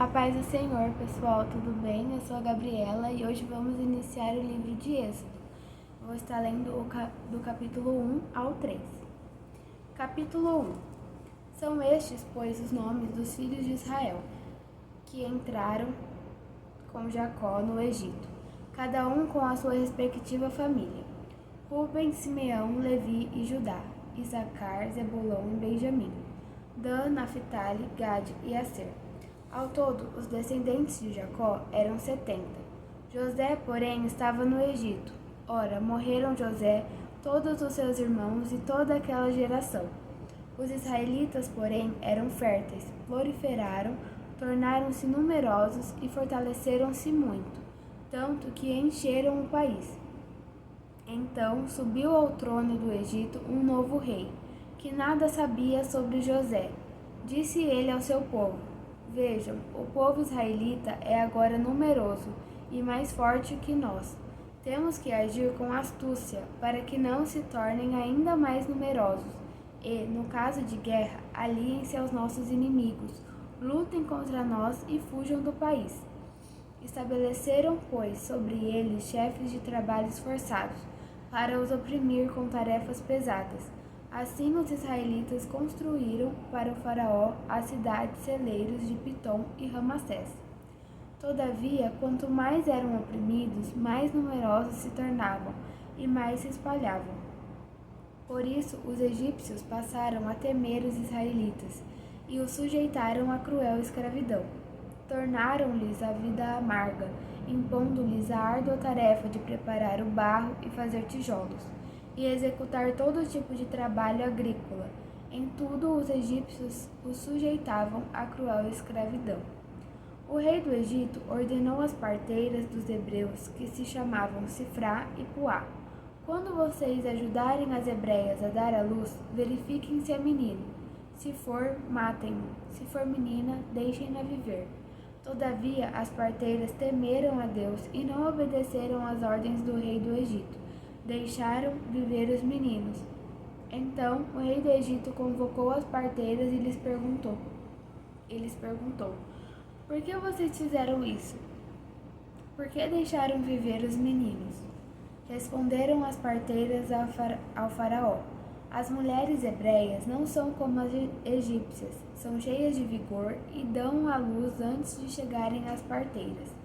A paz do Senhor, pessoal, tudo bem? Eu sou a Gabriela e hoje vamos iniciar o livro de Êxodo. Vou estar lendo do capítulo 1 ao 3. Capítulo 1. São estes, pois, os nomes dos filhos de Israel, que entraram com Jacó no Egito, cada um com a sua respectiva família: Rúben, Simeão, Levi e Judá, Isacar, Zebulon e Benjamim, Dan, Naphtali, Gade e Aser. Ao todo, os descendentes de Jacó eram 70. José, porém, estava no Egito. Ora, morreram José, todos os seus irmãos e toda aquela geração. Os israelitas, porém, eram férteis, proliferaram, tornaram-se numerosos e fortaleceram-se muito, tanto que encheram o país. Então subiu ao trono do Egito um novo rei, que nada sabia sobre José. Disse ele ao seu povo: Vejam, o povo israelita é agora numeroso e mais forte que nós. Temos que agir com astúcia para que não se tornem ainda mais numerosos e, no caso de guerra, aliem-se aos nossos inimigos, lutem contra nós e fujam do país. Estabeleceram, pois, sobre eles chefes de trabalhos forçados, para os oprimir com tarefas pesadas. Assim os israelitas construíram para o faraó as cidades-celeiros de Pitom e Ramassés. Todavia, quanto mais eram oprimidos, mais numerosos se tornavam e mais se espalhavam. Por isso, os egípcios passaram a temer os israelitas e os sujeitaram a cruel escravidão. Tornaram-lhes a vida amarga, impondo-lhes a árdua tarefa de preparar o barro e fazer tijolos, e executar todo tipo de trabalho agrícola. Em tudo os egípcios os sujeitavam à cruel escravidão. O rei do Egito ordenou às parteiras dos hebreus, que se chamavam Sifrá e Puá: Quando vocês ajudarem as hebreias a dar à luz, verifiquem se é menino. Se for, matem-no. Se for menina, deixem-na viver. Todavia, as parteiras temeram a Deus e não obedeceram às ordens do rei do Egito. Deixaram viver os meninos. Então, o rei do Egito convocou as parteiras e lhes perguntou: Por que vocês fizeram isso? Por que deixaram viver os meninos? Responderam as parteiras ao faraó: As mulheres hebreias não são como as egípcias, são cheias de vigor e dão à luz antes de chegarem às parteiras.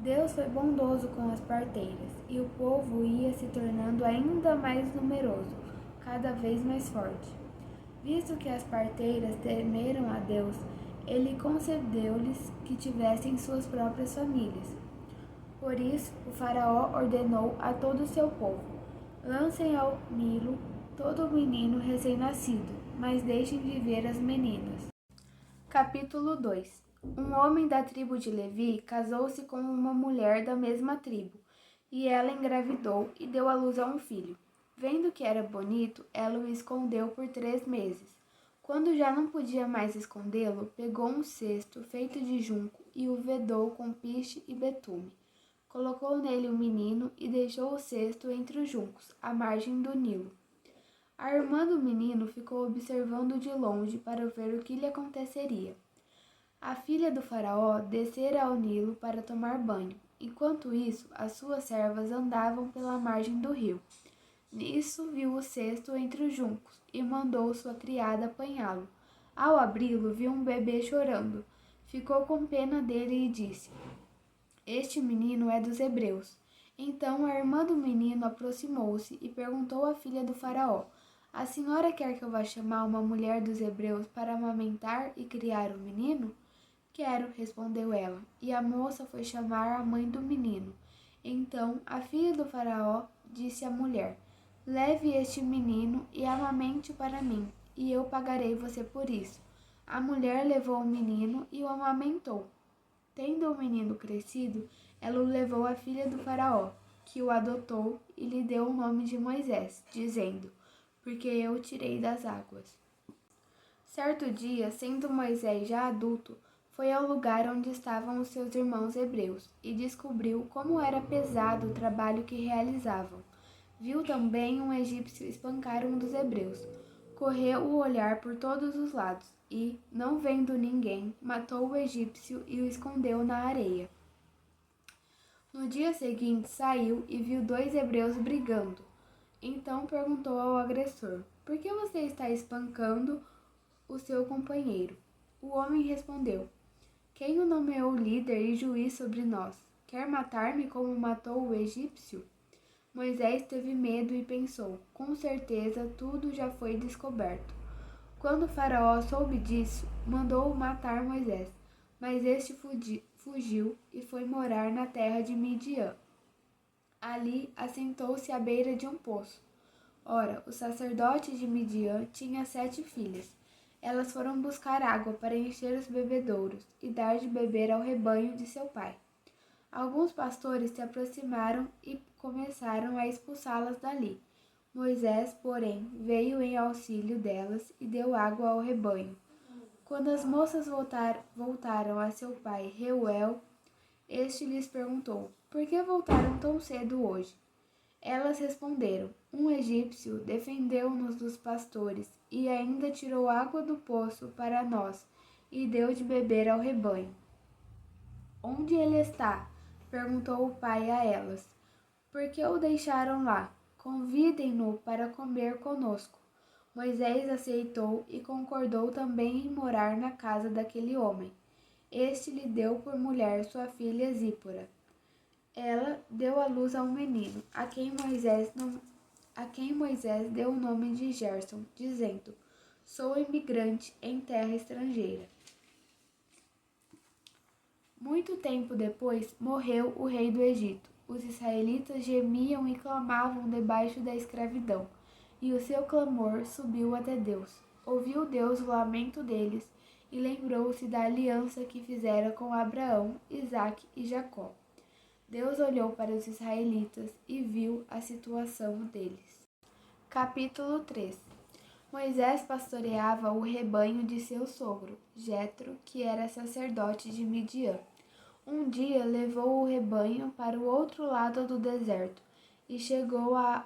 Deus foi bondoso com as parteiras, e o povo ia se tornando ainda mais numeroso, cada vez mais forte. Visto que as parteiras temeram a Deus, ele concedeu-lhes que tivessem suas próprias famílias. Por isso, o faraó ordenou a todo o seu povo: Lancem ao Nilo todo menino recém-nascido, mas deixem viver as meninas. Capítulo 2. Um homem da tribo de Levi casou-se com uma mulher da mesma tribo, e ela engravidou e deu à luz a um filho. Vendo que era bonito, ela o escondeu por 3 meses. Quando já não podia mais escondê-lo, pegou um cesto feito de junco e o vedou com piche e betume. Colocou nele o menino e deixou o cesto entre os juncos, à margem do Nilo. A irmã do menino ficou observando de longe para ver o que lhe aconteceria. A filha do faraó descera ao Nilo para tomar banho. Enquanto isso, as suas servas andavam pela margem do rio. Nisso viu o cesto entre os juncos e mandou sua criada apanhá-lo. Ao abri-lo, viu um bebê chorando. Ficou com pena dele e disse: Este menino é dos hebreus. Então a irmã do menino aproximou-se e perguntou à filha do faraó: A senhora quer que eu vá chamar uma mulher dos hebreus para amamentar e criar o menino? Quero, respondeu ela, e a moça foi chamar a mãe do menino. Então a filha do faraó disse à mulher: Leve este menino e amamente-o para mim, e eu pagarei você por isso. A mulher levou o menino e o amamentou. Tendo o menino crescido, ela o levou à filha do faraó, que o adotou e lhe deu o nome de Moisés, dizendo: Porque eu o tirei das águas. Certo dia, sendo Moisés já adulto, foi ao lugar onde estavam os seus irmãos hebreus e descobriu como era pesado o trabalho que realizavam. Viu também um egípcio espancar um dos hebreus. Correu o olhar por todos os lados, e, não vendo ninguém, matou o egípcio e o escondeu na areia. No dia seguinte saiu e viu 2 hebreus brigando. Então perguntou ao agressor: Por que você está espancando o seu companheiro? O homem respondeu: Quem o nomeou líder e juiz sobre nós? Quer matar-me como matou o egípcio? Moisés teve medo e pensou: Com certeza tudo já foi descoberto. Quando Faraó soube disso, mandou matar Moisés, mas este fugiu e foi morar na terra de Midian. Ali assentou-se à beira de um poço. Ora, o sacerdote de Midian tinha 7 filhas. Elas foram buscar água para encher os bebedouros e dar de beber ao rebanho de seu pai. Alguns pastores se aproximaram e começaram a expulsá-las dali. Moisés, porém, veio em auxílio delas e deu água ao rebanho. Quando as moças voltaram a seu pai Reuel, este lhes perguntou: Por que voltaram tão cedo hoje? Elas responderam: Um egípcio defendeu-nos dos pastores e ainda tirou água do poço para nós e deu de beber ao rebanho. Onde ele está? Perguntou o pai a elas. Por que o deixaram lá? Convidem-no para comer conosco. Moisés aceitou e concordou também em morar na casa daquele homem. Este lhe deu por mulher sua filha Zípora. Ela deu à luz a um menino, a quem Moisés deu o nome de Gerson, dizendo: Sou imigrante em terra estrangeira. Muito tempo depois, morreu o rei do Egito. Os israelitas gemiam e clamavam debaixo da escravidão, e o seu clamor subiu até Deus. Ouviu Deus o lamento deles e lembrou-se da aliança que fizera com Abraão, Isaque e Jacó. Deus olhou para os israelitas e viu a situação deles. Capítulo 3. Moisés pastoreava o rebanho de seu sogro, Jetro, que era sacerdote de Midian. Um dia levou o rebanho para o outro lado do deserto e chegou a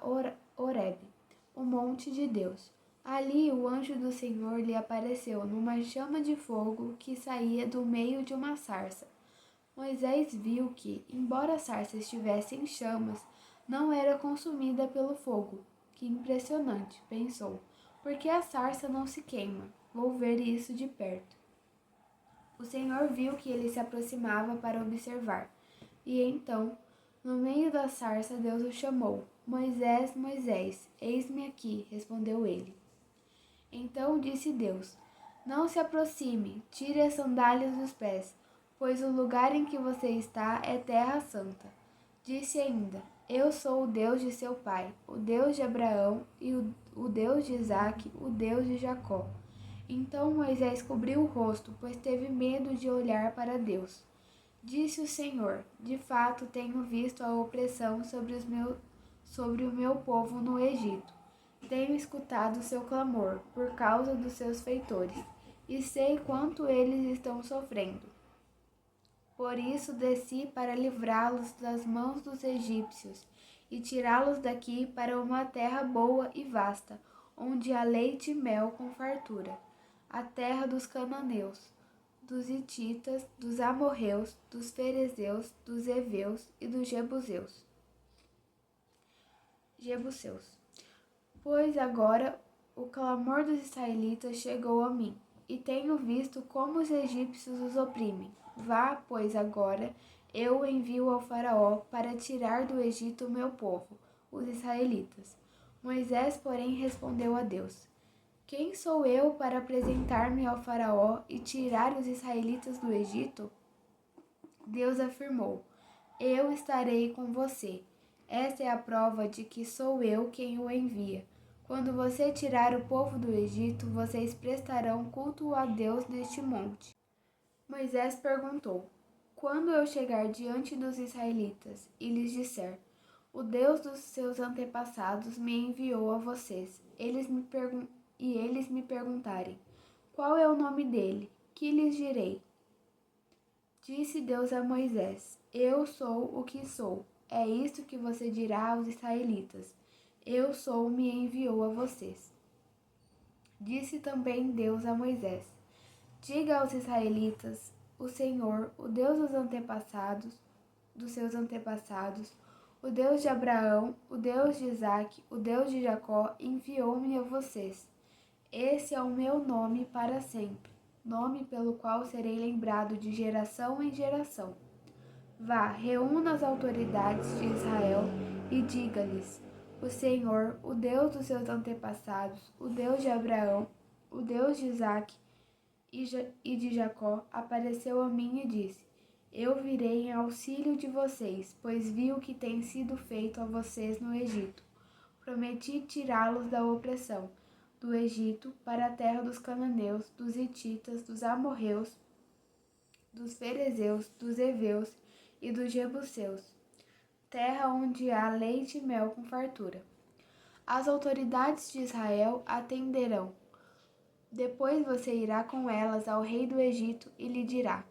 Horebe, o monte de Deus. Ali o anjo do Senhor lhe apareceu numa chama de fogo que saía do meio de uma sarça. Moisés viu que, embora a sarça estivesse em chamas, não era consumida pelo fogo. Que impressionante, pensou. Por que a sarça não se queima? Vou ver isso de perto. O Senhor viu que ele se aproximava para observar. E então, no meio da sarça, Deus o chamou. Moisés, Moisés, eis-me aqui, respondeu ele. Então disse Deus: Não se aproxime, tire as sandálias dos pés, pois o lugar em que você está é terra santa. Disse ainda: Eu sou o Deus de seu pai, o Deus de Abraão e o Deus de Isaque, o Deus de Jacó. Então Moisés cobriu o rosto, pois teve medo de olhar para Deus. Disse o Senhor: De fato tenho visto a opressão sobre o meu povo no Egito. Tenho escutado seu clamor por causa dos seus feitores, e sei quanto eles estão sofrendo. Por isso desci para livrá-los das mãos dos egípcios e tirá-los daqui para uma terra boa e vasta, onde há leite e mel com fartura, a terra dos cananeus, dos hititas, dos amorreus, dos ferezeus, dos heveus e dos jebuseus. Pois agora o clamor dos israelitas chegou a mim, e tenho visto como os egípcios os oprimem. Vá, pois agora eu o envio ao Faraó para tirar do Egito o meu povo, os israelitas. Moisés, porém, respondeu a Deus: Quem sou eu para apresentar-me ao Faraó e tirar os israelitas do Egito? Deus afirmou: Eu estarei com você. Esta é a prova de que sou eu quem o envia. Quando você tirar o povo do Egito, vocês prestarão culto a Deus neste monte. Moisés perguntou: Quando eu chegar diante dos israelitas e lhes disser: O Deus dos seus antepassados me enviou a vocês, eles me perguntarem: Qual é o nome dele? Que lhes direi? Disse Deus a Moisés: Eu sou o que sou. É isto que você dirá aos israelitas: Eu sou, me enviou a vocês. Disse também Deus a Moisés: Diga aos israelitas: o Senhor, o Deus dos seus antepassados, o Deus de Abraão, o Deus de Isaque, o Deus de Jacó, enviou-me a vocês. Esse é o meu nome para sempre, nome pelo qual serei lembrado de geração em geração. Vá, reúna as autoridades de Israel e diga-lhes: o Senhor, o Deus dos seus antepassados, o Deus de Abraão, o Deus de Isaque e de Jacó, apareceu a mim e disse: eu virei em auxílio de vocês, pois vi o que tem sido feito a vocês no Egito. Prometi tirá-los da opressão do Egito para a terra dos cananeus, dos hititas, dos amorreus, dos ferezeus, dos heveus e dos jebuseus, terra onde há leite e mel com fartura. As autoridades de Israel atenderão. Depois você irá com elas ao rei do Egito e lhe dirá: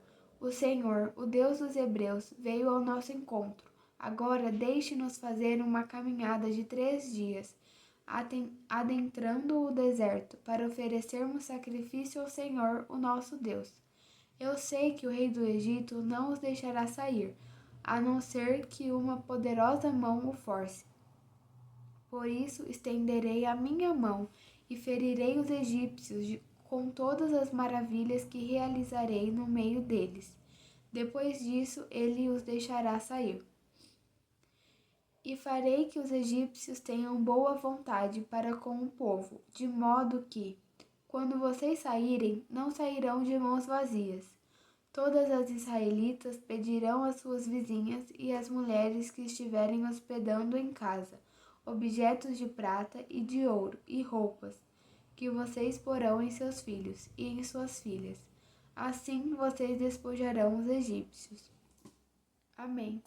o Senhor, o Deus dos Hebreus, veio ao nosso encontro. Agora deixe-nos fazer uma caminhada de 3 dias, adentrando o deserto, para oferecermos sacrifício ao Senhor, o nosso Deus. Eu sei que o rei do Egito não os deixará sair, a não ser que uma poderosa mão o force. Por isso estenderei a minha mão e ferirei os egípcios com todas as maravilhas que realizarei no meio deles. Depois disso, ele os deixará sair. E farei que os egípcios tenham boa vontade para com o povo, de modo que, quando vocês saírem, não sairão de mãos vazias. Todas as israelitas pedirão às suas vizinhas e às mulheres que estiverem hospedando em casa objetos de prata e de ouro e roupas, que vocês porão em seus filhos e em suas filhas. Assim vocês despojarão os egípcios. Amém.